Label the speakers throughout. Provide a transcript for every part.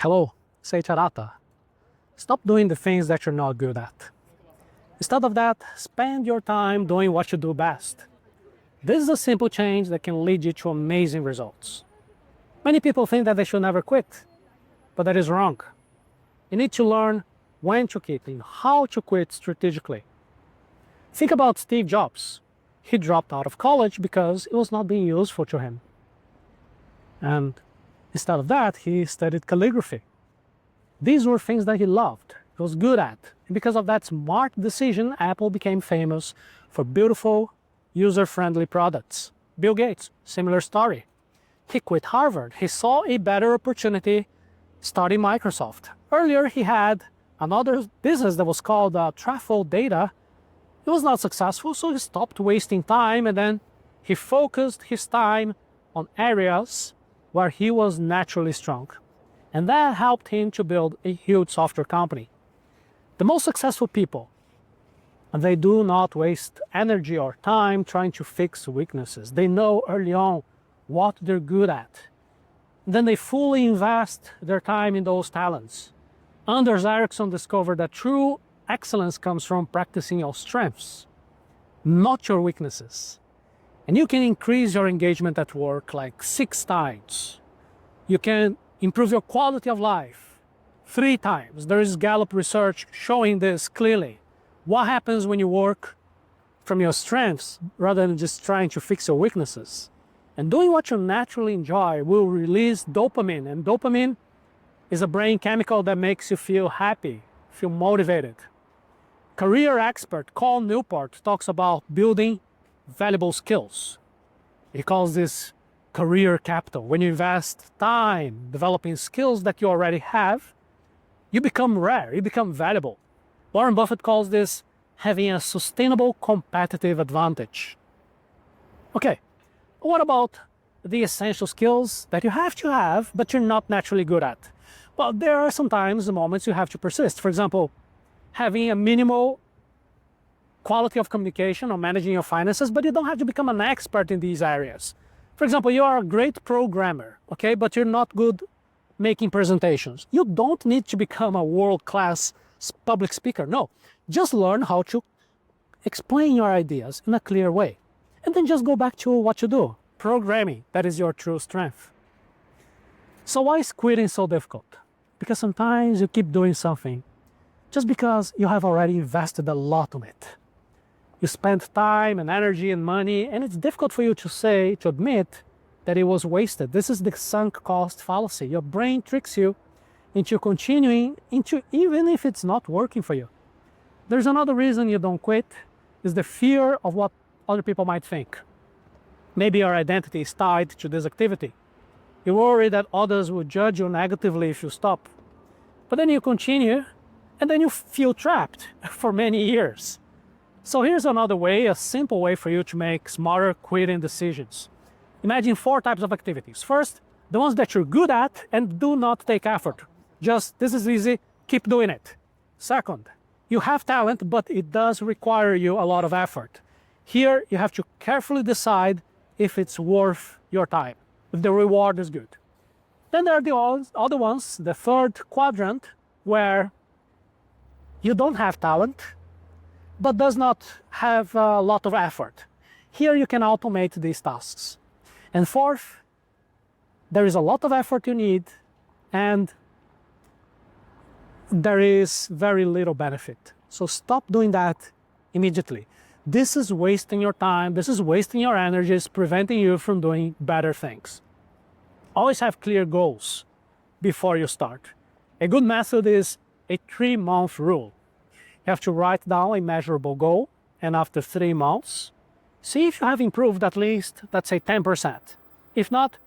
Speaker 1: Hello, Seiiti arata. Stop doing the things that you're not good at. Instead of that, spend your time doing what you do best. This is a simple change that can lead you to amazing results. Many people think that they should never quit, but that is wrong. You need to learn when to quit and how to quit strategically. Think about Steve Jobs. He dropped out of college because it was not being useful to him. And instead of that, he studied calligraphy. These were things that he loved, he was good at. And because of that smart decision, Apple became famous for beautiful, user-friendly products. Bill Gates, similar story. He quit Harvard. He saw a better opportunity starting Microsoft. Earlier, he had another business that was called Travel Data. It was not successful, so he stopped wasting time, and then he focused his time on areas where he was naturally strong. And that helped him to build a huge software company. The most successful people, and they do not waste energy or time trying to fix weaknesses. They know early on what they're good at. Then they fully invest their time in those talents. Anders Ericsson discovered that true excellence comes from practicing your strengths, not your weaknesses. And you can increase your engagement at work like 6 times. You can improve your quality of life 3 times. There is Gallup research showing this clearly. What happens when you work from your strengths rather than just trying to fix your weaknesses? And doing what you naturally enjoy will release dopamine, and dopamine is a brain chemical that makes you feel happy, feel motivated. Career expert Carl Newport talks about building valuable skills. He calls this career capital. When you invest time developing skills that you already have, you become rare, you become valuable. Warren Buffett calls this having a sustainable competitive advantage. Okay, what about the essential skills that you have to have, but you're not naturally good at? Well, there are sometimes the moments you have to persist. For example, having a minimal quality of communication or managing your finances, but you don't have to become an expert in these areas. For example, you are a great programmer, okay, but you're not good making presentations. You don't need to become a world-class public speaker. No, just learn how to explain your ideas in a clear way. And then just go back to what you do. Programming, that is your true strength. So why is quitting so difficult? Because sometimes you keep doing something just because you have already invested a lot on it. You spent time and energy and money, and it's difficult for you to admit that it was wasted. This is the sunk cost fallacy. Your brain tricks you into continuing, even if it's not working for you. There's another reason you don't quit, is the fear of what other people might think. Maybe your identity is tied to this activity. You worry that others will judge you negatively if you stop. But then you continue, and then you feel trapped for many years. So here's another way, a simple way for you to make smarter quitting decisions. Imagine 4 types of activities. First, the ones that you're good at and do not take effort. Just, this is easy, keep doing it. Second, you have talent, but it does require you a lot of effort. Here, you have to carefully decide if it's worth your time, if the reward is good. Then there are the other ones, the third quadrant, where you don't have talent, but does not have a lot of effort. Here you can automate these tasks. And fourth, there is a lot of effort you need, and there is very little benefit. So stop doing that immediately. This is wasting your time, this is wasting your energies, preventing you from doing better things. Always have clear goals before you start. A good method is a 3-month rule. You have to write down a measurable goal, and after 3 months, see if you have improved at least, let's say 10%. If not,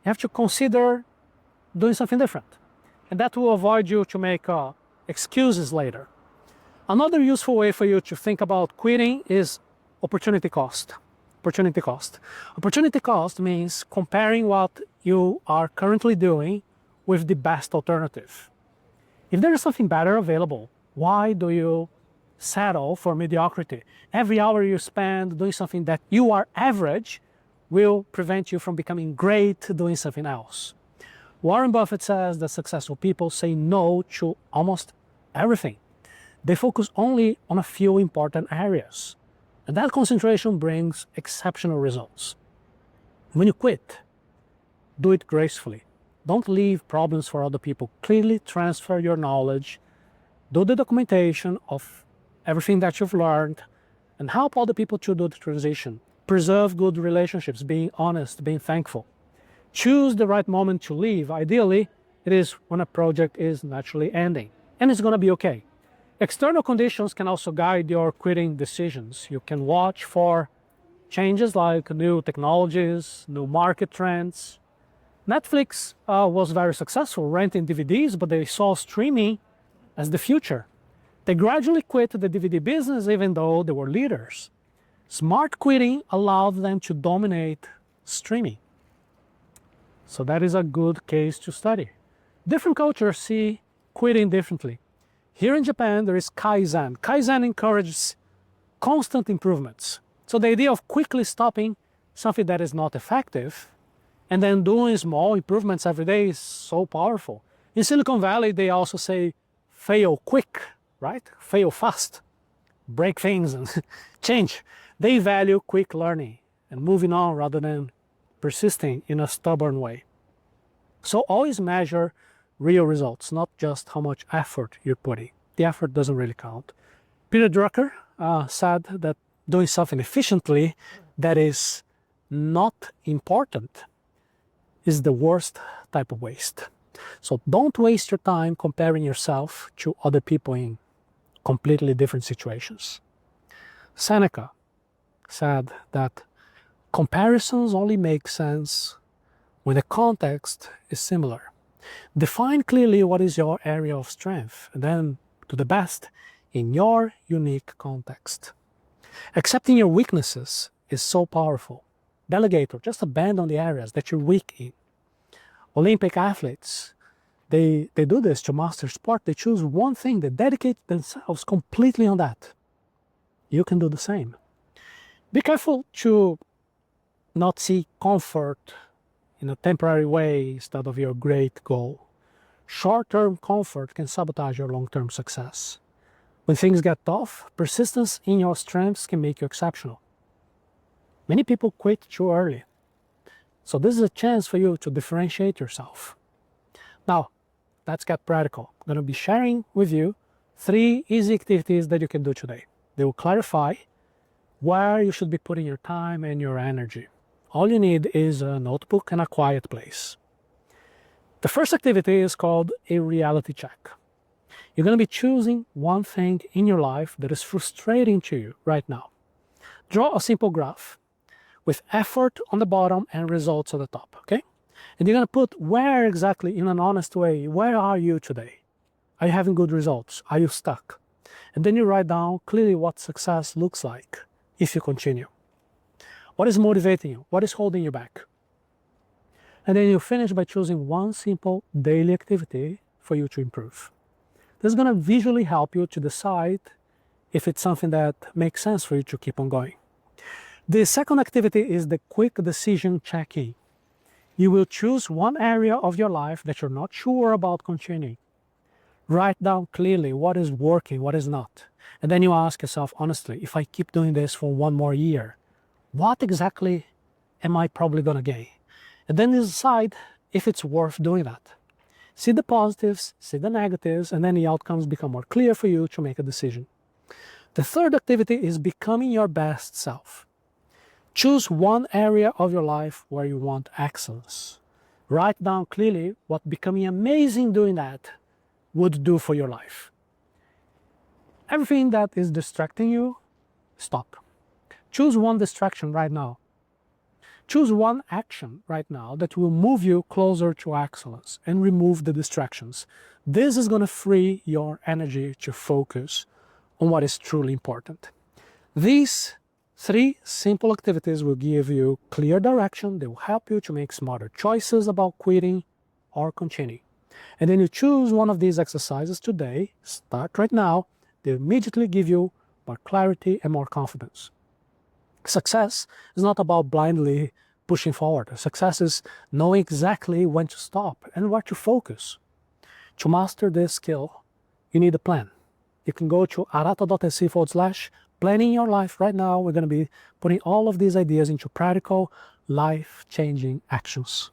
Speaker 1: you have to consider doing something different. And that will avoid you to make excuses later. Another useful way for you to think about quitting is opportunity cost. Opportunity cost. Opportunity cost means comparing what you are currently doing with the best alternative. If there is something better available, why do you settle for mediocrity? Every hour you spend doing something that you are average will prevent you from becoming great doing something else. Warren Buffett says that successful people say no to almost everything. They focus only on a few important areas. And that concentration brings exceptional results. When you quit, do it gracefully. Don't leave problems for other people. Clearly transfer your knowledge. Do the documentation of everything that you've learned and help other people to do the transition. Preserve good relationships, being honest, being thankful. Choose the right moment to leave. Ideally, it is when a project is naturally ending, and it's going to be okay. External conditions can also guide your quitting decisions. You can watch for changes like new technologies, new market trends. Netflix was very successful renting DVDs, but they saw streaming as the future. They gradually quit the DVD business even though they were leaders. Smart quitting allowed them to dominate streaming. So that is a good case to study. Different cultures see quitting differently. Here in Japan, there is Kaizen. Kaizen encourages constant improvements. So the idea of quickly stopping something that is not effective and then doing small improvements every day is so powerful. In Silicon Valley, they also say fail quick, right? Fail fast, break things and change. They value quick learning and moving on rather than persisting in a stubborn way. So always measure real results, not just how much effort you're putting. The effort doesn't really count. Peter Drucker said that doing something efficiently that is not important is the worst type of waste. So don't waste your time comparing yourself to other people in completely different situations. Seneca said that comparisons only make sense when the context is similar. Define clearly what is your area of strength, and then do the best in your unique context. Accepting your weaknesses is so powerful. Delegate or just abandon the areas that you're weak in. Olympic athletes, they do this to master sport. They choose one thing, they dedicate themselves completely on that. You can do the same. Be careful to not seek comfort in a temporary way instead of your great goal. Short-term comfort can sabotage your long-term success. When things get tough, persistence in your strengths can make you exceptional. Many people quit too early. So this is a chance for you to differentiate yourself. Now, let's get practical. I'm going to be sharing with you 3 easy activities that you can do today. They will clarify where you should be putting your time and your energy. All you need is a notebook and a quiet place. The first activity is called a reality check. You're going to be choosing one thing in your life that is frustrating to you right now. Draw a simple graph with effort on the bottom and results at the top, okay? And you're going to put where exactly, in an honest way, where are you today? Are you having good results? Are you stuck? And then you write down clearly what success looks like if you continue. What is motivating you? What is holding you back? And then you finish by choosing one simple daily activity for you to improve. This is going to visually help you to decide if it's something that makes sense for you to keep on going. The second activity is the quick decision check-in. You will choose one area of your life that you're not sure about continuing. Write down clearly what is working, what is not. And then you ask yourself honestly, if I keep doing this for one more year, what exactly am I probably going to gain? And then you decide if it's worth doing that. See the positives, see the negatives, and then the outcomes become more clear for you to make a decision. The third activity is becoming your best self. Choose one area of your life where you want excellence. Write down clearly what becoming amazing doing that would do for your life. Everything that is distracting you, stop. Choose one distraction right now. Choose one action right now that will move you closer to excellence and remove the distractions. This is going to free your energy to focus on what is truly important. These 3 simple activities will give you clear direction. They will help you to make smarter choices about quitting or continuing. And then you choose one of these exercises today, start right now, they immediately give you more clarity and more confidence. Success is not about blindly pushing forward. Success is knowing exactly when to stop and where to focus. To master this skill, you need a plan. You can go to arata.se/planning your life. Right now, we're going to be putting all of these ideas into practical, life-changing actions.